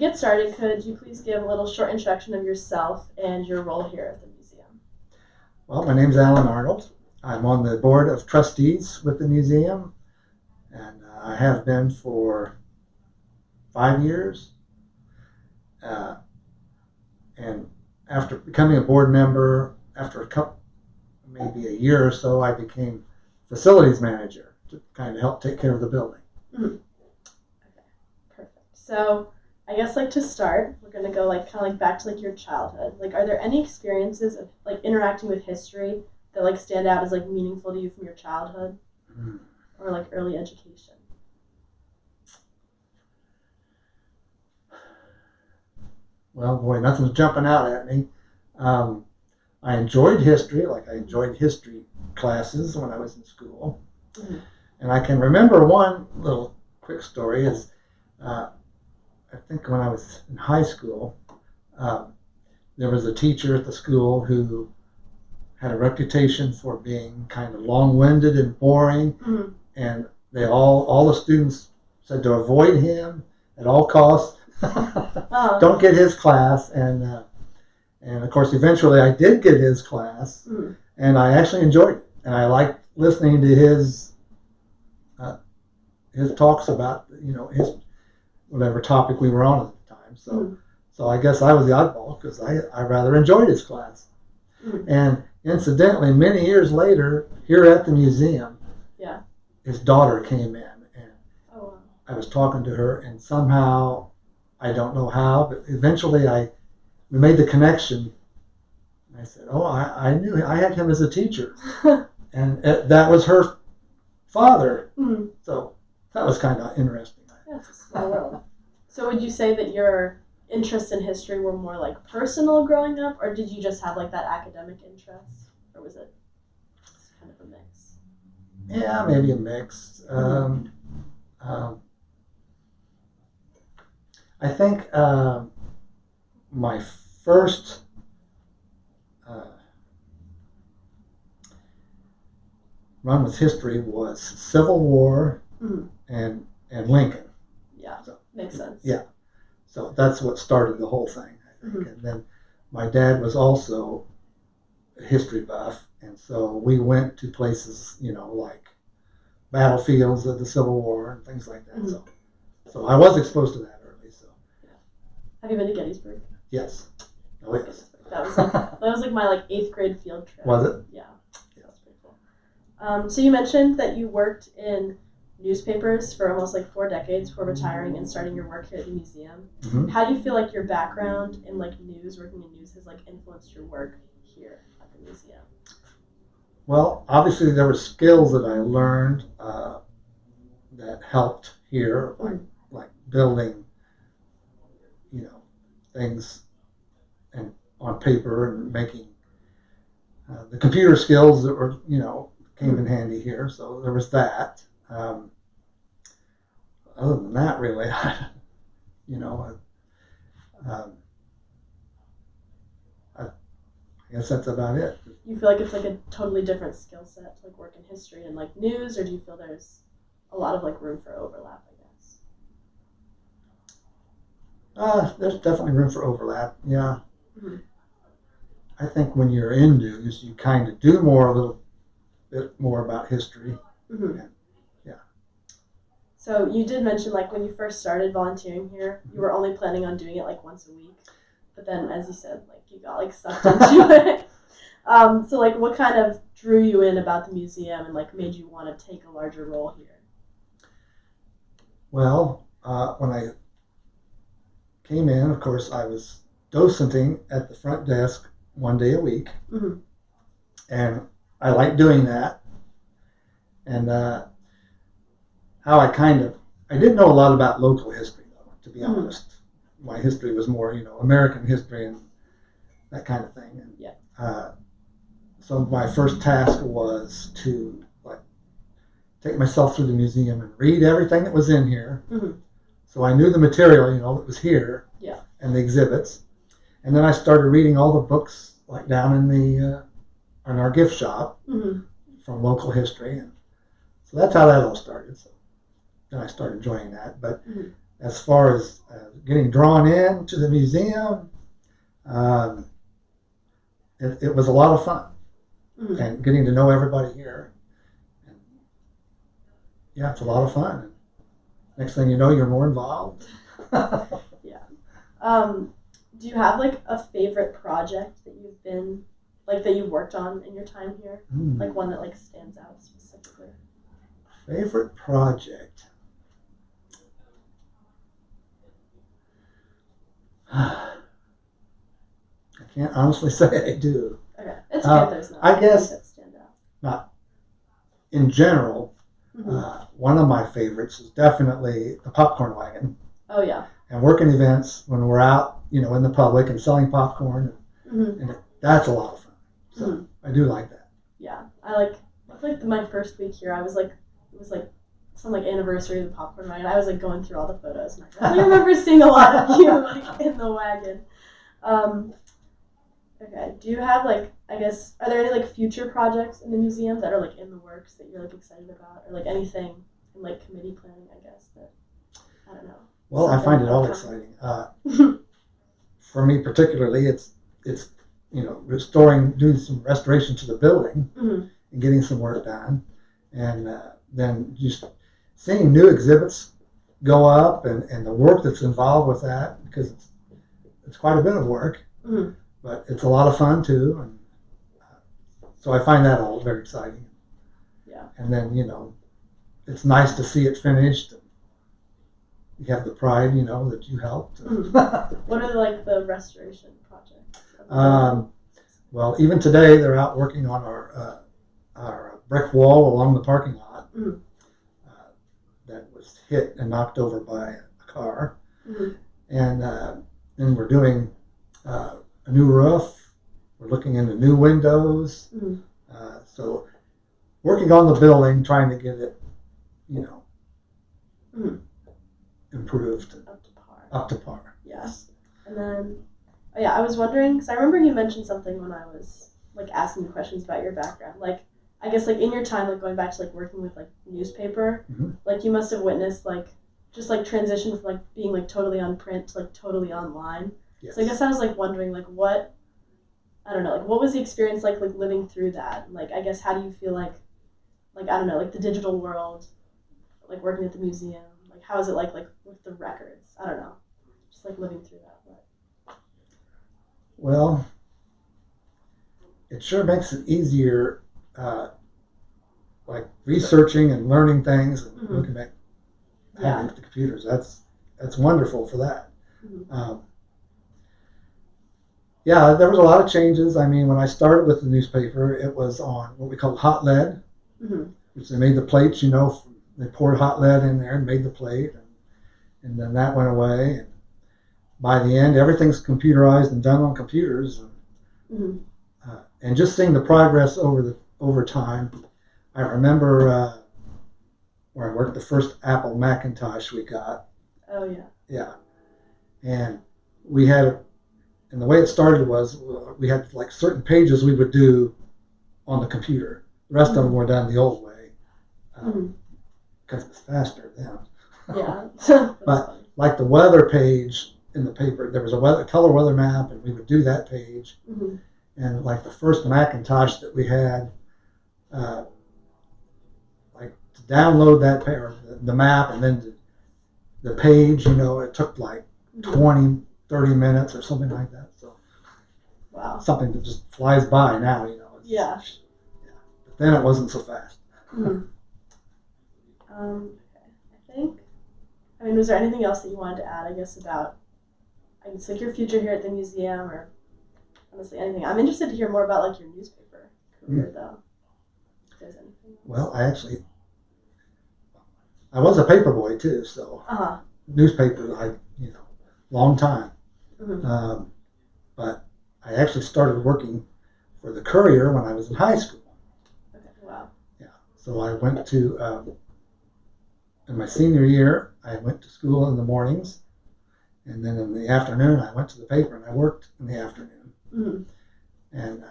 get started, could you please give a little short introduction of yourself and your role here at the museum? Well, my name's Arnold. I'm on the board of trustees with the museum, and I have been for 5 years. And after becoming a board member, after maybe a year or so, I became facilities manager to kind of help take care of the building. Mm-hmm. Okay, perfect. So I guess to start, we're gonna go kind of back to your childhood. Are there any experiences of interacting with history that stand out as meaningful to you from your childhood or early education? Well, boy, nothing's jumping out at me. I enjoyed history, I enjoyed history classes when I was in school. Mm-hmm. And I can remember one little quick story is, I think when I was in high school, there was a teacher at the school who had a reputation for being kind of long-winded and boring. Mm-hmm. And all the students said to avoid him at all costs. Don't get his class, and of course eventually I did get his class, and I actually enjoyed it, and I liked listening to his talks about his whatever topic we were on at the time. So I guess I was the oddball because I rather enjoyed his class. And incidentally, many years later, here at the museum, his daughter came in, and I was talking to her, and somehow, I don't know how, but eventually we made the connection. I said, "Oh, I knew I had him as a teacher," and that was her father. Mm-hmm. So that was kind of interesting. Yeah, it's a small world. So would you say that your interests in history were more personal growing up, or did you just have that academic interest, or was it kind of a mix? Yeah, maybe a mix. I think my first run with history was Civil War and Lincoln. Yeah, so, makes sense. Yeah, so that's what started the whole thing, I think. And then my dad was also a history buff, and so we went to places, like battlefields of the Civil War and things like that. So I was exposed to that early. So. Have you been to Gettysburg? Yes. Oh, yes. That was my 8th grade field trip. Was it? Yeah. That's pretty cool. So you mentioned that you worked in newspapers for almost 4 decades before retiring and starting your work here at the museum. Mm-hmm. How do you feel your background in news, working in news, has influenced your work here at the museum? Well, obviously there were skills that I learned that helped here, like building, things and on paper and making the computer skills that were, came in handy here. So there was that. Other than that, really, I guess that's about it. You feel it's a totally different skill set to work in history and news, or do you feel there's a lot of room for overlap, I guess? There's definitely room for overlap, yeah. Mm-hmm. I think when you're in news, you kind of do a little bit more about history. Mm-hmm. And, yeah. So you did mention when you first started volunteering here, you were only planning on doing it once a week, but then as you said, you got sucked into it. So what kind of drew you in about the museum and made you want to take a larger role here? Well, when I came in, of course, I was docenting at the front desk 1 day a week, mm-hmm. and I liked doing that. And how I didn't know a lot about local history, though, to be mm-hmm. honest. My history was more, American history and that kind of thing. And, yeah. So my first task was to take myself through the museum and read everything that was in here. Mm-hmm. So I knew the material, that was here, yeah. and the exhibits. And then I started reading all the books down in our gift shop mm-hmm. from local history, and so that's how that all started. So then I started enjoying that. But mm-hmm. as far as getting drawn in to the museum, um, it was a lot of fun Mhm. and getting to know everybody here. And yeah, it's a lot of fun. And next thing you know, you're more involved. Yeah. Do you have like a favorite project that you've been like that you've worked on in your time here? Like one that like stands out specifically? Favorite project? I can't honestly say I do. Okay, it's good. There's not. I guess that stand out. not in general. One of my favorites is definitely the popcorn wagon. Oh yeah. And working events when we're out, in the public and selling popcorn, and that's a lot of fun. So I do like that. Yeah, I like my first week here. It was like some like anniversary of the popcorn wagon. I was like going through all the photos, and I really remember seeing a lot of you like in the wagon. Okay, do you have like, I guess, are there any like future projects in the museum that are like in the works that you're like excited about, or like anything in like committee planning? I guess that I don't know. Well, I find it all exciting. For me particularly, it's doing some restoration to the building and getting some work done, and then just seeing new exhibits go up and the work that's involved with that, because it's quite a bit of work, but it's a lot of fun too, and so I find that all very exciting. Yeah. And then it's nice to see it finished. You have the pride, that you helped. What are like the restoration projects? Well, even today they're out working on our brick wall along the parking lot that was hit and knocked over by a car, and then we're doing a new roof. We're looking into new windows. So working on the building, trying to get it, improved. Up to par. Yes. And then, I was wondering, because I remember you mentioned something when I was like asking you questions about your background. Like, I guess like in your time, like going back to like working with like newspaper, like you must have witnessed like just like transition from like being like totally on print to like totally online. Yes. So I guess I was like wondering like what, I don't know, like what was the experience like living through that? Like, I guess how do you feel like I don't know, like the digital world, like working at the museum, like how is it like with the records? I don't know, just like living through that. But. Well, it sure makes it easier, like researching and learning things and looking at having the computers. That's wonderful for that. Yeah, there was a lot of changes. I mean, when I started with the newspaper, it was on what we call hot lead, which they made the plates, they poured hot lead in there and made the plate, and then that went away. And by the end, everything's computerized and done on computers. And just seeing the progress over time, I remember where I worked, the first Apple Macintosh we got. Oh, yeah. Yeah. And we had, and the way it started was we had like certain pages we would do on the computer. The rest of them were done the old way because it was faster then. Yeah. But like the weather page in the paper, there was a color weather map, and we would do that page. And like the first Macintosh that we had, like to download that the map and then the page, it took like 20, 30 minutes or something like that. So wow, something that just flies by now, Yeah. But then it wasn't so fast. Okay. I mean, was there anything else that you wanted to add, I guess, about, I guess, like your future here at the museum, or honestly anything? I'm interested to hear more about like your newspaper career, though. If there's anything else. Well, I was a paper boy too, so newspaper, long time. But I actually started working for the Courier when I was in high school. Okay, wow. Yeah, so I went to, in my senior year, I went to school in the mornings, and then in the afternoon I went to the paper and I worked in the afternoon. And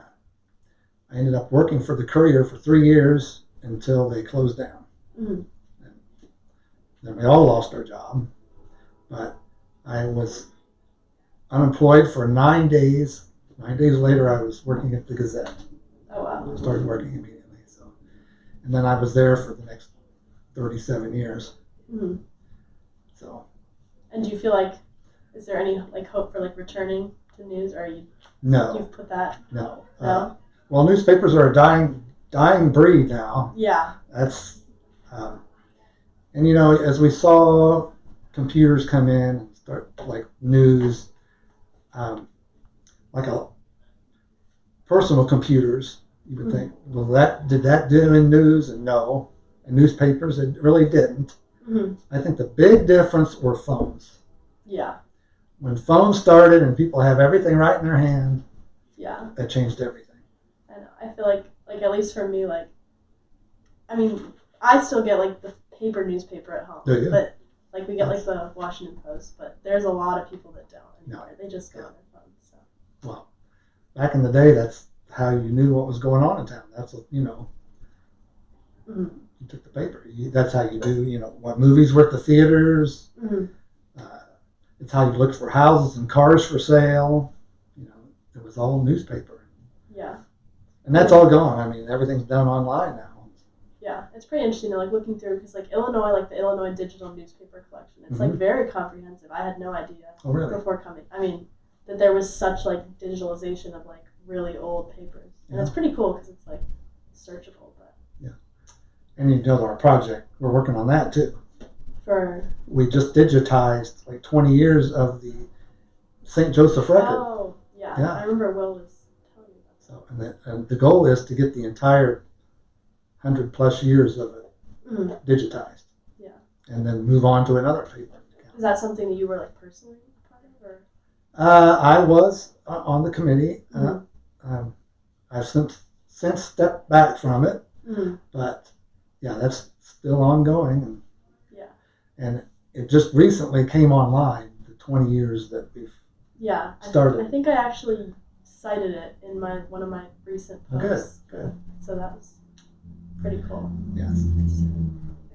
I ended up working for the Courier for 3 years until they closed down. And then we all lost our job. But I was unemployed for 9 days. 9 days later, I was working at the Gazette. Oh wow. I started working immediately. So, and then I was there for the next 37 years. Mm-hmm. So. And do you feel like, is there any like hope for like returning to news, or No. You've put that? No. No. Well, newspapers are a dying breed now. Yeah. That's, and you know, as we saw computers come in and start like news, like a personal computers, you would think, well, did that do in news? And no, in newspapers it really didn't. Mm-hmm. I think the big difference were phones. Yeah. When phones started and people have everything right in their hand, yeah, that changed everything. I know. I feel like at least for me, like, I mean, I still get like the paper newspaper at home, Do you? but like we get like the Washington Post, but there's a lot of people that don't anymore. No. They just go on their phones. So. Well, back in the day, that's how you knew what was going on in town. That's what, you know. Mm-hmm. You took the paper. That's how you do, you know, what movies were at the theaters. Mm-hmm. It's how you looked for houses and cars for sale. You know, it was all newspaper. Yeah. And that's all gone. I mean, everything's done online now. Yeah, it's pretty interesting though, like looking through, because like Illinois, like the Illinois Digital Newspaper Collection, it's like very comprehensive. I had no idea before coming. I mean, that there was such like digitalization of like really old papers, and it's pretty cool because it's like searchable. But yeah, and you know our project, we're working on that too. We just digitized like 20 years of the St. Joseph record. Oh yeah, I remember Will was telling me about that. So and the goal is to get the entire 100+ years of it digitized. Yeah. And then move on to another paper. Is that something that you were like personally part of, or? I was on the committee. I've since stepped back from it, but yeah, that's still ongoing. And, and it just recently came online, the 20 years that we've started. I think I actually cited it in one of my recent posts. Good. So that was pretty cool. Yes.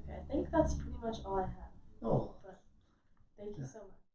Okay, I think that's pretty much all I have. Oh. But thank you so much.